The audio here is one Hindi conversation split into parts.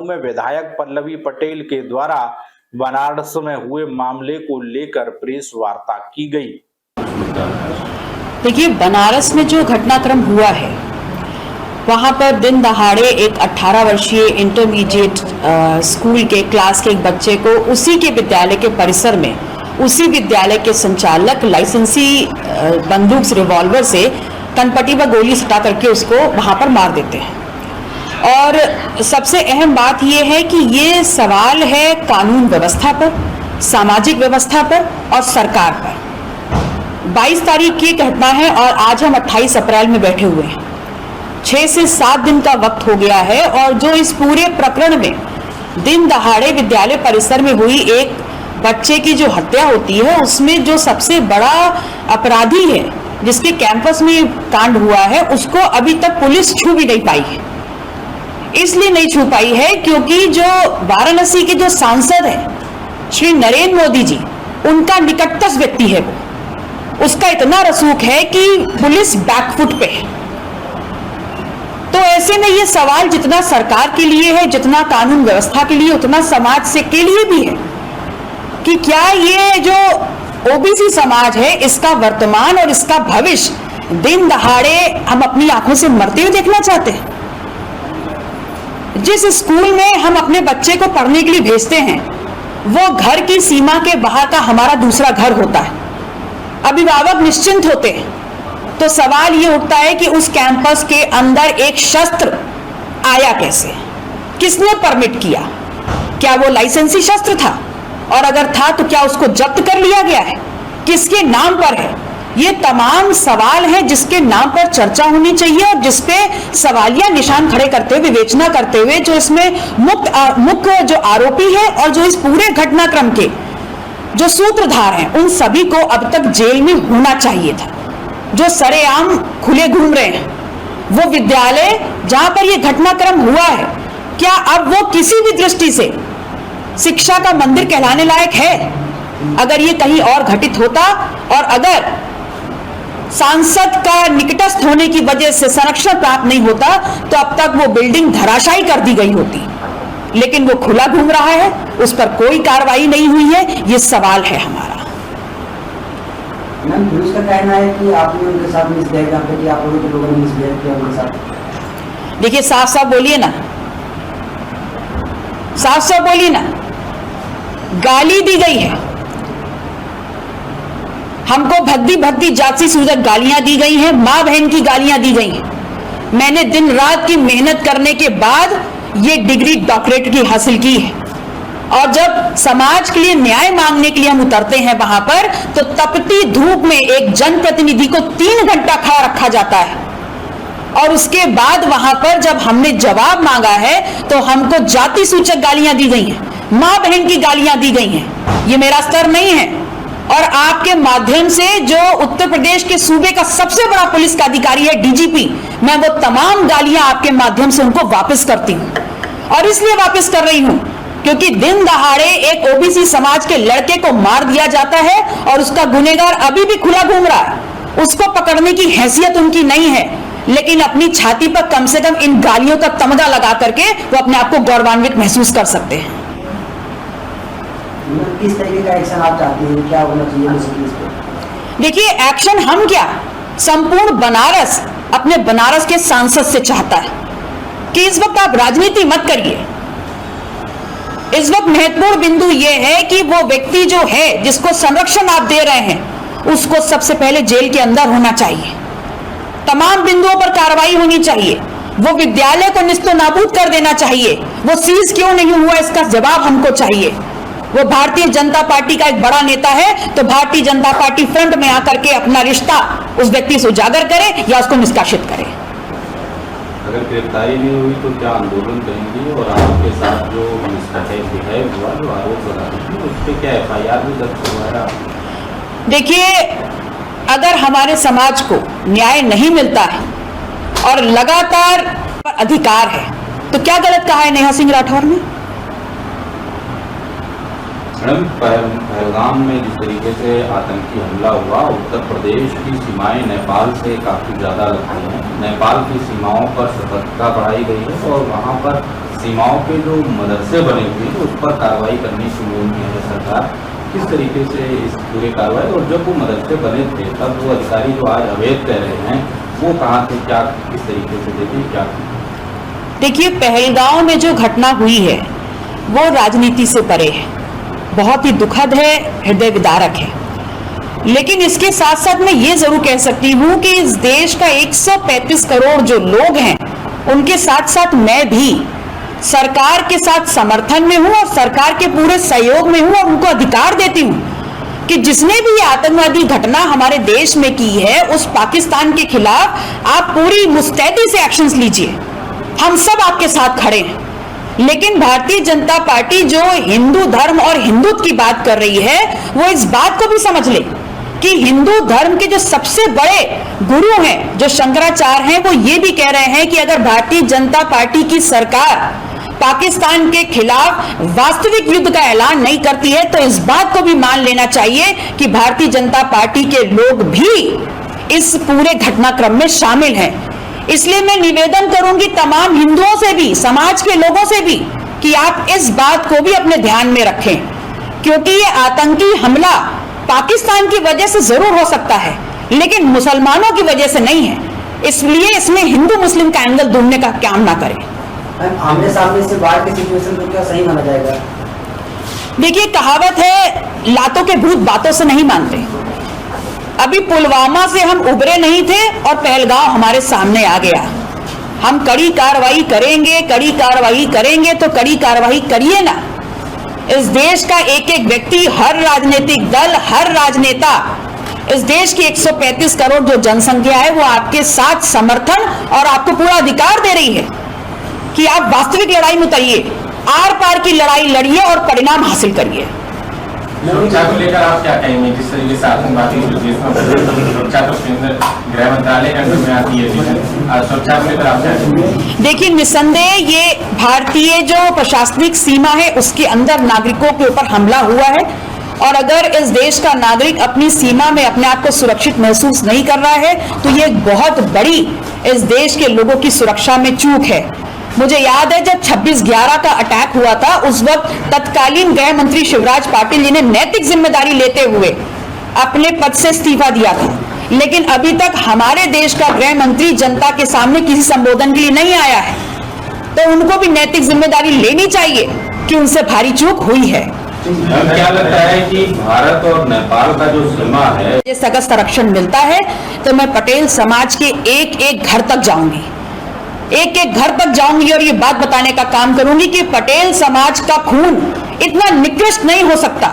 में विधायक पल्लवी पटेल के द्वारा बनारस में हुए मामले को लेकर प्रेस वार्ता की गई। देखिए, बनारस में जो घटनाक्रम हुआ है वहाँ पर दिन दहाड़े एक 18 वर्षीय इंटरमीडिएट स्कूल के क्लास के एक बच्चे को उसी के विद्यालय के परिसर में उसी विद्यालय के संचालक लाइसेंसी बंदूक से रिवॉल्वर से कनपट्टी पर गोली सटा करके उसको वहाँ पर मार देते हैं। और सबसे अहम बात यह है कि ये सवाल है कानून व्यवस्था पर, सामाजिक व्यवस्था पर और सरकार पर। 22 तारीख की घटना है और आज हम 28 अप्रैल में बैठे हुए हैं। 6 से 7 दिन का वक्त हो गया है और जो इस पूरे प्रकरण में दिन दहाड़े विद्यालय परिसर में हुई एक बच्चे की जो हत्या होती है उसमें जो सबसे बड़ा अपराधी है जिसके कैंपस में कांड हुआ है उसको अभी तक पुलिस छू भी नहीं पाई है। इसलिए नहीं छू पाई है क्योंकि जो वाराणसी के जो सांसद हैं श्री नरेंद्र मोदी जी, उनका निकटतम व्यक्ति है वो, उसका इतना रसूख है कि पुलिस बैकफुट पे है। तो ऐसे में ये सवाल जितना सरकार के लिए है, जितना कानून व्यवस्था के लिए, उतना समाज से के लिए भी है कि क्या ये जो ओबीसी समाज है इसका वर्तमान और इसका भविष्य दिन दहाड़े हम अपनी आंखों से मरते हुए देखना चाहते हैं। जिस स्कूल में हम अपने बच्चे को पढ़ने के लिए भेजते हैं वो घर की सीमा के बाहर का हमारा दूसरा घर होता है। अभिभावक निश्चिंत होते हैं तो सवाल ये उठता है कि उस कैंपस के अंदर एक शस्त्र आया कैसे, किसने परमिट किया, क्या वो लाइसेंसी शस्त्र था और अगर था तो क्या उसको जब्त कर लिया गया है, किसके नाम पर है। ये तमाम सवाल हैं जिसके नाम पर चर्चा होनी चाहिए और जिसपे सवालिया निशान खड़े करते हुए, विवेचना करते हुए जो इसमें मुख्य जो आरोपी है और जो इस पूरे घटनाक्रम के जो सूत्रधार हैं उन सभी को अब तक जेल में होना चाहिए था। जो सरेआम खुले घूम रहे हैं वो विद्यालय जहां पर यह घटनाक्रम हुआ है, क्या अब वो किसी भी दृष्टि से शिक्षा का मंदिर कहलाने लायक है? अगर ये कहीं और घटित होता और अगर सांसद का निकटस्थ होने की वजह से संरक्षण प्राप्त नहीं होता तो अब तक वो बिल्डिंग धराशायी कर दी गई होती, लेकिन वो खुला घूम रहा है, उस पर कोई कार्रवाई नहीं हुई है। ये सवाल है हमारा। मैम, पुलिस का कहना है कि आपने उनके साथ मिसबिहेव किया, आप लोगों ने मिसबिहेव किया उनके साथ। देखिए, साफ साफ बोलिए ना, साफ साफ बोलिए ना। गाली दी गई है हमको, भद्दी भद्दी जाति सूचक गालियां दी गई हैं, मां बहन की गालियां दी गई हैं। मैंने दिन रात की मेहनत करने के बाद ये डिग्री डॉक्टरेट की हासिल की है और जब समाज के लिए न्याय मांगने के लिए हम उतरते हैं वहां पर तो तपती धूप में एक जनप्रतिनिधि को 3 घंटा खड़ा रखा जाता है और उसके बाद वहां पर जब हमने जवाब मांगा है तो हमको जाति सूचक गालियां दी गई हैं, मां बहन की गालियां दी गई हैं। ये मेरा स्तर नहीं है और आपके माध्यम से जो उत्तर प्रदेश के सूबे का सबसे बड़ा पुलिस का अधिकारी है डीजीपी, मैं वो तमाम गालियां आपके माध्यम से उनको वापस करती हूं और इसलिए वापस कर रही हूं क्योंकि दिन दहाड़े एक ओबीसी समाज के लड़के को मार दिया जाता है और उसका गुनहगार अभी भी खुला घूम रहा है। उसको पकड़ने की हैसियत उनकी नहीं है, लेकिन अपनी छाती पर कम से कम इन गालियों का तमगा लगा करके वो अपने आप को गौरवान्वित महसूस कर सकते हैं। किस तरीके का एक्शन आप चाहते हैं, क्या होना चाहिए? देखिए, एक्शन हम क्या, संपूर्ण बनारस अपने बनारस के सांसद से चाहता है कि इस वक्त आप राजनीति मत करिए। इस वक्त महत्वपूर्ण बिंदु यह है कि वो व्यक्ति जो है जिसको संरक्षण आप दे रहे हैं उसको सबसे पहले जेल के अंदर होना चाहिए, तमाम बिंदुओं पर कार्रवाई होनी चाहिए, वो विद्यालय को निस्तो नाबूद कर देना चाहिए। वो सीज क्यों नहीं हुआ इसका जवाब हमको चाहिए। वो भारतीय जनता पार्टी का एक बड़ा नेता है तो भारतीय जनता पार्टी फ्रंट में आकर के अपना रिश्ता उस व्यक्ति से उजागर करे या उसको निष्कासित करे। अगर गिरफ्तारी नहीं हुई तो क्या आंदोलन करेंगी और आपके साथ जो मिसबिहेव हुआ, जो आरोप लगा रही है, उस पर क्या FIR भी दर्ज हुआ है? देखिए, अगर हमारे समाज को न्याय नहीं मिलता है और लगातार अधिकार है तो क्या गलत कहा है नेहा सिंह राठौर ने? मैडम, पहलगाम में जिस तरीके से आतंकी हमला हुआ, उत्तर प्रदेश की सीमाएं नेपाल से काफ़ी ज़्यादा लगती हैं। नेपाल की सीमाओं पर सतर्कता बढ़ाई गई है और वहाँ पर सीमाओं पे जो मदरसे बने हुए हैं उस पर कार्रवाई करनी शुरू की है सरकार, किस तरीके से इस पूरे कार्रवाई, और जब वो मदरसे बने थे तब वो अधिकारी जो आज अवैध कह रहे हैं वो कहाँ थे, क्या किस तरीके से देते क्या? देखिए, पहलगांव में जो घटना हुई है वो राजनीति से परे है, बहुत ही दुखद है, हृदय विदारक है। लेकिन इसके साथ साथ मैं ये जरूर कह सकती हूँ कि इस देश का 135 करोड़ जो लोग हैं उनके साथ साथ मैं भी सरकार के साथ समर्थन में हूँ और सरकार के पूरे सहयोग में हूँ और उनको अधिकार देती हूँ कि जिसने भी ये आतंकवादी घटना हमारे देश में की है उस पाकिस्तान के खिलाफ आप पूरी मुस्तैदी से एक्शंस लीजिए, हम सब आपके साथ खड़े हैं। लेकिन भारतीय जनता पार्टी जो हिंदू धर्म और हिंदुत्व की बात कर रही है वो इस बात को भी समझ ले कि हिंदू धर्म के जो सबसे बड़े गुरु हैं जो शंकराचार्य हैं वो ये भी कह रहे हैं कि अगर भारतीय जनता पार्टी की सरकार पाकिस्तान के खिलाफ वास्तविक युद्ध का ऐलान नहीं करती है तो इस बात को भी मान लेना चाहिए कि भारतीय जनता पार्टी के लोग भी इस पूरे घटनाक्रम में शामिल हैं। इसलिए मैं निवेदन करूंगी तमाम हिंदुओं से भी, समाज के लोगों से भी, कि आप इस बात को भी अपने ध्यान में रखें, क्योंकि ये आतंकी हमला पाकिस्तान की वजह से जरूर हो सकता है लेकिन मुसलमानों की वजह से नहीं है। इसलिए इसमें हिंदू मुस्लिम का एंगल ढूंढने का काम ना करें। आमने सामने से बाढ़ की सिचुएशन को क्या सही माना जाएगा? देखिए, कहावत है लातों के भूत बातों से नहीं मानते। अभी पुलवामा से हम उबरे नहीं थे और पहलगांव हमारे सामने आ गया। हम कड़ी कार्रवाई करेंगे, कड़ी कार्रवाई करेंगे तो कड़ी कार्रवाई करिए ना। इस देश का एक एक व्यक्ति, हर राजनीतिक दल, हर राजनेता, इस देश की 135 करोड़ जो जनसंख्या है वो आपके साथ समर्थन और आपको पूरा अधिकार दे रही है कि आप वास्तविक लड़ाई में उतरिए, आर पार की लड़ाई लड़िए और परिणाम हासिल करिए। सुरक्षा को लेकर आप क्या कहेंगे? जिस तरीके से आतंकवादी सुरक्षा तो गृह मंत्रालय के अंदर में आती है, सुरक्षा को लेकर आप क्या कहेंगे? देखिए, निस्संदेह ये भारतीय जो प्रशासनिक सीमा है उसके अंदर नागरिकों के ऊपर हमला हुआ है और अगर इस देश का नागरिक अपनी सीमा में अपने आप को सुरक्षित महसूस नहीं कर रहा है तो ये एक बहुत बड़ी इस देश के लोगों की सुरक्षा में चूक है। मुझे याद है जब 26/11 का अटैक हुआ था उस वक्त तत्कालीन गृह मंत्री शिवराज पाटिल जी ने नैतिक जिम्मेदारी लेते हुए अपने पद से इस्तीफा दिया था, लेकिन अभी तक हमारे देश का गृह मंत्री जनता के सामने किसी संबोधन के लिए नहीं आया है, तो उनको भी नैतिक जिम्मेदारी लेनी चाहिए कि उनसे भारी चूक हुई है। क्या लगता है कि भारत और नेपाल का जो सीमा है, अगर संरक्षण मिलता है तो मैं पटेल समाज के एक एक घर तक जाऊंगी, एक एक घर तक जाऊंगी और ये बात बताने का काम करूंगी कि पटेल समाज का खून इतना निकृष्ट नहीं हो सकता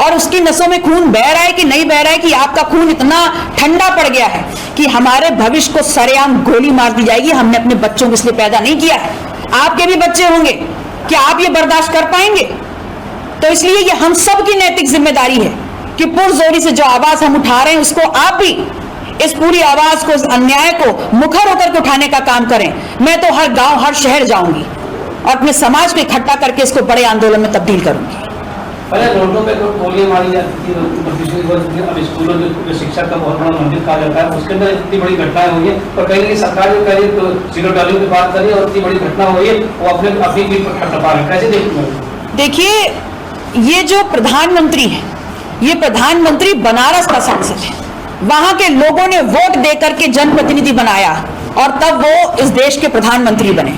और उसकी नसों में खून बह रहा है कि नहीं बह रहा है कि आपका खून इतना ठंडा पड़ गया है कि हमारे भविष्य को सरेआम गोली मार दी जाएगी। हमने अपने बच्चों को इसलिए पैदा नहीं किया है, आपके भी बच्चे होंगे, क्या आप ये बर्दाश्त कर पाएंगे? तो इसलिए ये हम सब की नैतिक जिम्मेदारी है कि पुरजोरी से जो आवाज हम उठा रहे हैं उसको आप भी इस पूरी आवाज को, इस अन्याय को मुखर होकर के उठाने का काम करें। मैं तो हर गांव, हर शहर जाऊंगी और अपने समाज को इकट्ठा करके इसको बड़े आंदोलन में तब्दील करूंगी। पहले रोडों पे तो गोलियां मारी जाती थी, अब स्कूलों जो शिक्षा का बहुत बड़ा मंदिर कहा जाता है उसके अंदर इतनी बड़ी घटनाएं हुई है और कहीं ना सरकार जो कह रही है तो जीरो टॉलरेंस की बात करिए और इतनी बड़ी घटना हुई है वो अपनी पीठ पर खटपा रहे, कैसे देखते? देखिए, ये जो प्रधानमंत्री है ये प्रधानमंत्री बनारस का सांसद है, वहां के लोगों ने वोट देकर के जनप्रतिनिधि बनाया और तब वो इस देश के प्रधानमंत्री बने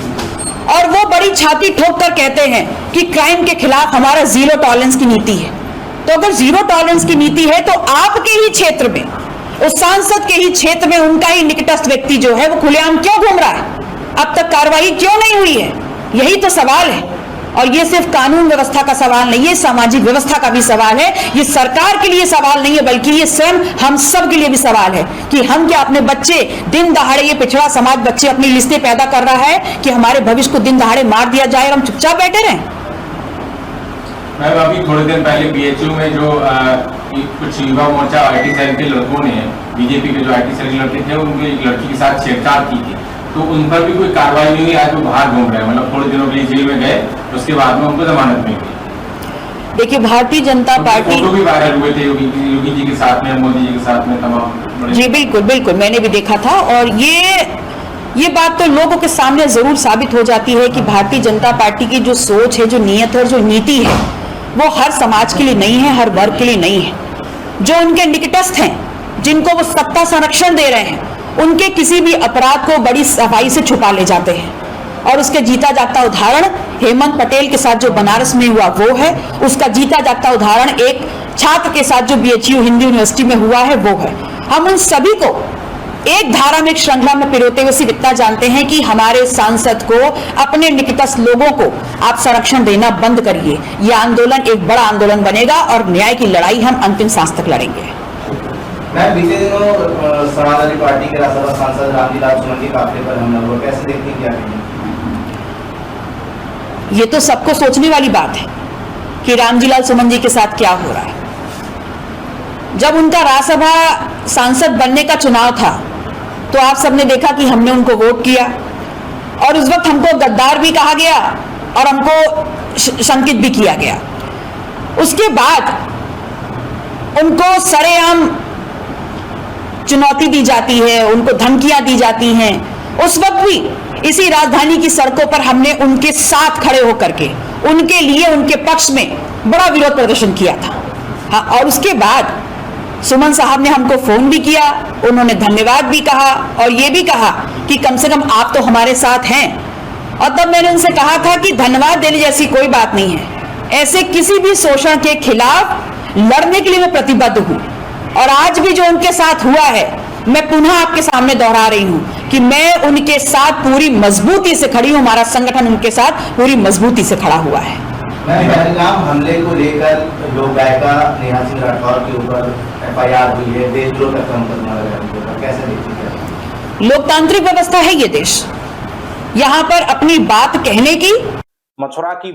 और वो बड़ी छाती ठोक कर कहते हैं कि क्राइम के खिलाफ हमारा जीरो टॉलरेंस की नीति है। तो अगर जीरो टॉलरेंस की नीति है तो आपके ही क्षेत्र में, उस सांसद के ही क्षेत्र में उनका ही निकटस्थ व्यक्ति जो है वो खुलेआम क्यों घूम रहा है? अब तक कार्रवाई क्यों नहीं हुई है? यही तो सवाल है। और ये सिर्फ कानून व्यवस्था का सवाल नहीं है, सामाजिक व्यवस्था का भी सवाल है। ये सरकार के लिए सवाल नहीं है बल्कि ये स्वयं हम सब के लिए भी सवाल है कि हम क्या अपने बच्चे दिन दहाड़े, ये पिछड़ा समाज बच्चे अपनी लिस्टें पैदा कर रहा है कि हमारे भविष्य को दिन दहाड़े मार दिया जाए और हम चुपचाप बैठे रहें? मैम, अभी थोड़े दिन पहले बीएचयू में जो कुछ युवा मोर्चा आईटी सेल के लड़कों ने, बीजेपी के जो आईटी सेल के लड़के थे उनकी एक लड़की के साथ छेड़छाड़ की थी, तो उन पर भी कोई कार्रवाई नहीं हुई। आज वो बाहर घूम रहे हैं, मतलब थोड़े दिनों के लिए जेल में गए, उसके बाद में उनको जमानत मिल गई। देखिए, भारतीय जनता पार्टी, फोटो भी वायरल हुए थे योगी जी के साथ में, मोदी जी के साथ में, तमाम। जी बिल्कुल बिल्कुल, मैंने भी देखा था और ये बात तो लोगों के सामने जरूर साबित हो जाती है कि भारतीय जनता पार्टी की जो सोच है, जो नीयत है और जो नीति है, वो हर समाज के लिए नहीं है, हर वर्ग के लिए नहीं है। जो उनके निकटस्थ हैं, जिनको वो सत्ता संरक्षण दे रहे हैं, उनके किसी भी अपराध को बड़ी सफाई से छुपा ले जाते हैं। और उसके जीता जागता उदाहरण हेमंत पटेल के साथ जो बनारस में हुआ वो है, उसका जीता जागता उदाहरण एक छात्र के साथ जो BHU हिंदी यूनिवर्सिटी में हुआ है वो है। हम उन सभी को एक धारा में, एक श्रृंखला में पिरोते हुए सिर्फ इतना जानते हैं कि हमारे सांसद को, अपने निकटस्थ लोगों को आप संरक्षण देना बंद करिए। यह आंदोलन एक बड़ा आंदोलन बनेगा और न्याय की लड़ाई हम अंतिम सांस तक लड़ेंगे। मैं बीते दिनों समाजवादी पार्टी के राज्यसभा सांसद रामजीलाल सुमन के काफिले पर हमला हुआ, कैसे देखते हैं, क्या कहेंगे? ये तो सबको सोचने वाली बात है कि रामजीलाल सुमन जी के साथ क्या हो रहा है। जब उनका राज्यसभा सांसद बनने का चुनाव था तो आप सबने देखा कि हमने उनको वोट किया और उस वक्त हमको गद्दार भी कहा गया और हमको शंकित भी किया गया। उसके बाद उनको सरेआम चुनौती दी जाती है, उनको धमकियां दी जाती हैं। उस वक्त भी इसी राजधानी की सड़कों पर हमने उनके साथ खड़े होकर के उनके लिए, उनके पक्ष में बड़ा विरोध प्रदर्शन किया था। हाँ, और उसके बाद सुमन साहब ने हमको फोन भी किया, उन्होंने धन्यवाद भी कहा और ये भी कहा कि कम से कम आप तो हमारे साथ हैं। और तब मैंने उनसे कहा था कि धन्यवाद देने जैसी कोई बात नहीं है, ऐसे किसी भी शोषण के खिलाफ लड़ने के लिए मैं प्रतिबद्ध हूं। और आज भी जो उनके साथ हुआ है, मैं पुनः आपके सामने दोहरा रही हूं कि मैं उनके साथ पूरी मजबूती से खड़ी हूं। हमारा संगठन उनके साथ पूरी मजबूती से खड़ा हुआ है। पहलगाम हमले को लेकर लोक गायिका नेहा सिंह राठौर के ऊपर FIR हुई है, देशद्रोह का मुकदमा लगाया गया, कैसे देखते हैं? लोकतांत्रिक व्यवस्था है ये देश, यहां पर अपनी बात कहने की, मथुरा की